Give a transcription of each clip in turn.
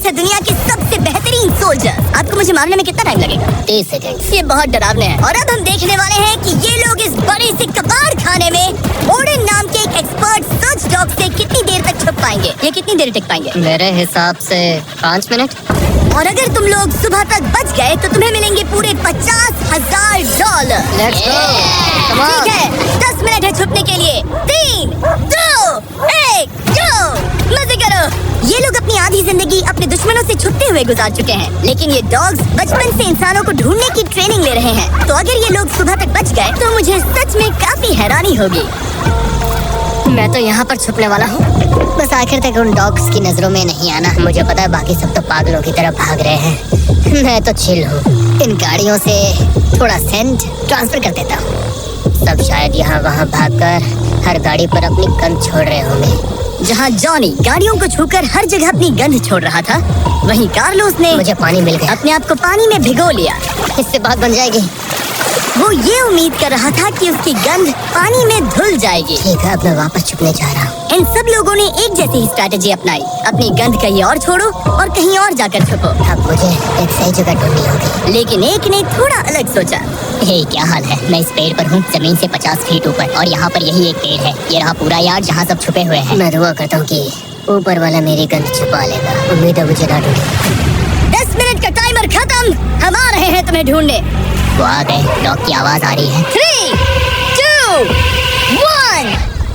है दुनिया के सबसे बेहतरीन सोल्जर। आपको मुझे मारने में कितना टाइम लगेगा? 30 सेकंड। ये बहुत डरावने हैं। और अब हम देखने वाले हैं कि ये लोग इस बड़े से कबाड़ खाने में ओडेन नाम के एक एक्सपर्ट सर्च डॉग से कितनी देर तक छुप पाएंगे। ये कितनी देर टिक पाएंगे? मेरे हिसाब से 5 मिनट। और अगर तुम लोग सुबह तक बच गए तो तुम्हें मिलेंगे पूरे $50,000। Let's go. Come on. ठीक है, 10 मिनट है छुपने के लिए। 3, 2, 1, go! मजे करो। ये लोग अपनी आधी जिंदगी अपने दुश्मनों से छुपते हुए गुजार चुके हैं, लेकिन ये डॉग्स बचपन से इंसानों को ढूंढने की ट्रेनिंग ले रहे हैं। तो अगर ये लोग सुबह तक बच गए तो मुझे सच में काफी हैरानी होगी। मैं तो यहाँ पर छुपने वाला हूँ, बस आखिर तक उन डॉग्स की नजरों में नहीं आना। मुझे पता है बाकी सब तो पागलों की तरफ भाग रहे हैं, मैं तो चिल हूँ। इन गाड़ियों से थोड़ा सेंट ट्रांसफर कर देता हूँ। सब शायद यहाँ वहाँ भागकर हर गाड़ी पर अपनी गंध छोड़ रहे होंगे। जहाँ जॉनी गाड़ियों को छूकर हर जगह अपनी गंध छोड़ रहा था, वहीं कार्लोस ने मुझे पानी मिल गया। अपने आप को पानी में भिगो लिया। इससे बात बन जाएगी। वो ये उम्मीद कर रहा था कि उसकी गंध पानी में धुल जाएगी। ठीक है, अब मैं वापस छुपने जा रहा हूँ। इन सब लोगों ने एक जैसी ही स्ट्रैटेजी अपनाई। अपनी गंध कहीं और छोड़ो और कहीं और जाकर छुपो। अब मुझे एक सही जगह ढूंढनी होगी। लेकिन एक ने थोड़ा अलग सोचा। हे, क्या हाल है? मैं इस पेड़ पर हूँ, जमीन से 50 फीट ऊपर, और यहाँ पर यही एक पेड़ है। ये रहा पूरा यार्ड जहाँ सब छुपे हुए हैं। मैं दुआ करता हूँ कि ऊपर वाला मेरी गंध छुपा लेगा। उम्मीद है मुझे ना ढूंढे। 10 मिनट का टाइमर खत्म। हम आ रहे हैं तुम्हें ढूंढने। वो आ गए। डॉग की आवाज आ रही है। 3, 2, 1,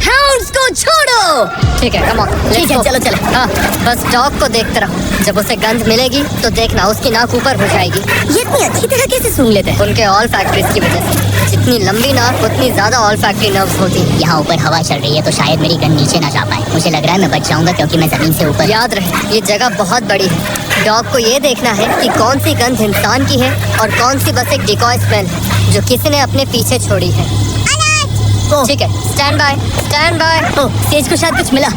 हाउंड्स को छोड़ो। ठीक है, कम ऑन। ठीक है, चलो चलो। हाँ, बस डॉग को देखते रहो। जब उसे गंध मिलेगी तो देखना उसकी नाक ऊपर हो जाएगी। ये इतनी अच्छी तरह कैसे सूंघ लेते हैं? उनके ऑल फैक्ट्रीज की वजह से। जितनी लंबी नाक उतनी ज्यादा ऑल फैक्ट्री नर्व्स होती है। यहाँ ऊपर हवा चल रही है तो शायद मेरी गंध नीचे ना जा पाए। मुझे लग रहा है मैं बच जाऊंगा क्योंकि मैं जमीन से ऊपर। याद रहे, ये जगह बहुत बड़ी है। डॉग को ये देखना है कि कौन सी गंध इंसान की है और कौन सी बस एक डिकॉय स्मेल है जो किसी ने अपने पीछे छोड़ी है। ठीक है, stand by, stand by. Oh, says को शायद कुछ मिला।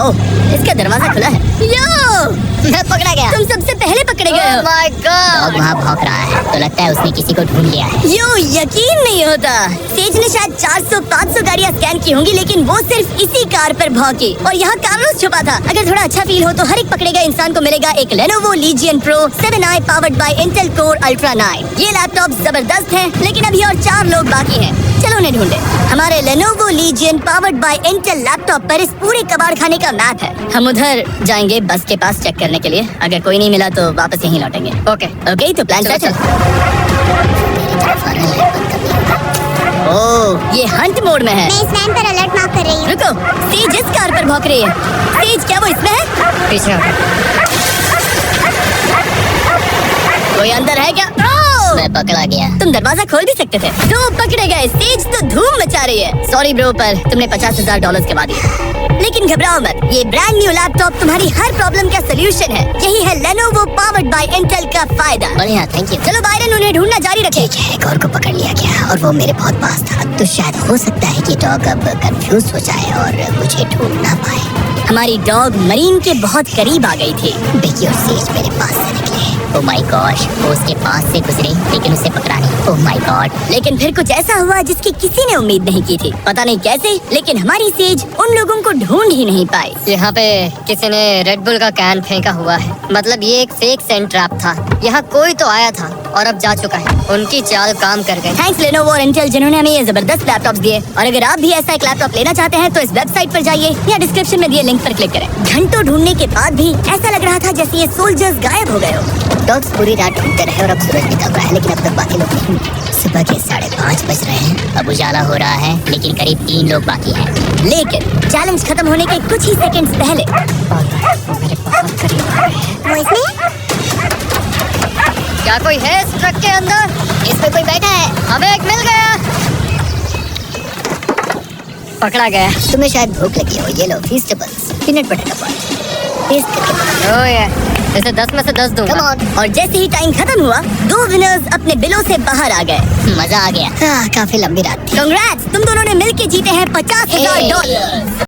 ओह, इसका दरवाजा खुला है। यो, मैं पकड़ा गया। तुम सबसे पहले पकड़े गए हो। My God. डॉग वहाँ भौंक रहा है तो लगता है उसने किसी को ढूंढ लिया है। यो, यकीन नहीं होता। सेज ने शायद 400-500 गाड़ियाँ स्कैन की होंगी, लेकिन वो सिर्फ इसी कार पर भौंकी और यहाँ कार्लोस छुपा था। अगर थोड़ा अच्छा फील हो तो हर एक पकड़े गए इंसान को मिलेगा एक Lenovo Legion Pro 7i powered by Intel Core Ultra 9। ये लैपटॉप जबरदस्त है, लेकिन अभी और 4 लोग बाकी हैं। चलो उन्हें ढूंढे। हमारे Lenovo Legion powered by Intel laptop पर इस पूरे कबाड़ खाने का मैप है। हम उधर जाएंगे बस के पास चेक करने के लिए। अगर कोई नहीं मिला तो वापस यहीं लौटेंगे। ओके ओके, तो प्लान सेट है। ओह, ये हंट मोड में है। मैं इस वैन पर अलर्ट मार्क कर रही हूँ। रुको, सेज इस कार पर भौंक रही है। सेज, क्या वो इसमें है? पीछे हटो। कोई अंदर है क्या? मैं पकड़ा गया। तुम दरवाजा खोल भी सकते थे। दो पकड़े गए। सेज तो धूम मचा रही है। सॉरी ब्रो, पर तुमने $50,000 कमा दिए। लेकिन घबराओ मत, ये ब्रांड न्यू लैपटॉप तुम्हारी हर प्रॉब्लम का सोल्यूशन है। यही है Lenovo पावर्ड बाय Intel का फायदा। बढ़िया, थैंक यू। चलो बायरन, उन्हें ढूंढना जारी रखे। ठीक है, एक और को पकड़ लिया गया और वो मेरे बहुत पास था। तो शायद हो सकता है कि डॉग अब कंफ्यूज हो जाए और मुझे ढूंढ ना पाए। हमारी डॉग मरीन के बहुत करीब आ गई थी। बिकी और सेज मेरे पास से निकले। ओह माय गॉश, वो उसके पास से गुजरे लेकिन उसे पकड़ा नहीं। Oh my God. लेकिन फिर कुछ ऐसा हुआ जिसकी किसी ने उम्मीद नहीं की थी। पता नहीं कैसे, लेकिन हमारी सेज उन लोगों को ढूंढ ही नहीं पाई। यहाँ पे किसी ने रेड बुल का कैन फेंका हुआ है। मतलब ये एक फेक सेंट ट्रैप था। यहाँ कोई तो आया था और अब जा चुका है। उनकी चाल काम कर गई। थैंक्स Lenovo और Intel जिन्होंने हमें ये जबरदस्त लैपटॉप दिए। और अगर आप भी ऐसा एक लैपटॉप लेना चाहते हैं तो इस वेबसाइट पर जाइए या डिस्क्रिप्शन में दिए लिंक पर क्लिक करें। घंटों ढूंढने के बाद भी ऐसा लग रहा था जैसे ये सोल्जर्स गायब हो गए हो। डॉग्स पूरी रात ढूंढते रहे और अब सूरज निकल रहा है, लेकिन अब तक बाकी लोग नहीं मिले। सुबह के 5:30 बज रहे हैं। अब उजाला हो रहा है, लेकिन करीब 3 लोग बाकी हैं। लेकिन चैलेंज खत्म होने के कुछ ही सेकंड्स पहले वो मेरे बहुत करीब आ गए हैं। वो इसमें? क्या कोई है इस ट्रक के अंदर? इस पे कोई बैठा है। हमें एक मिल गया। पकड़ा गया। तुम्हें शायद भूख लगी हो। ये लो फीस्टेबल्स, पीनट बटर का टेस्ट करके। ओह या, इसे 10 में से 10 दूंगा। Come on. और जैसे ही टाइम खत्म हुआ, 2 विनर्स अपने बिलों से बाहर आ गए। मजा आ गया। काफी लंबी रात थी। कांग्रेट्स, तुम दोनों ने मिलके जीते हैं $50,000।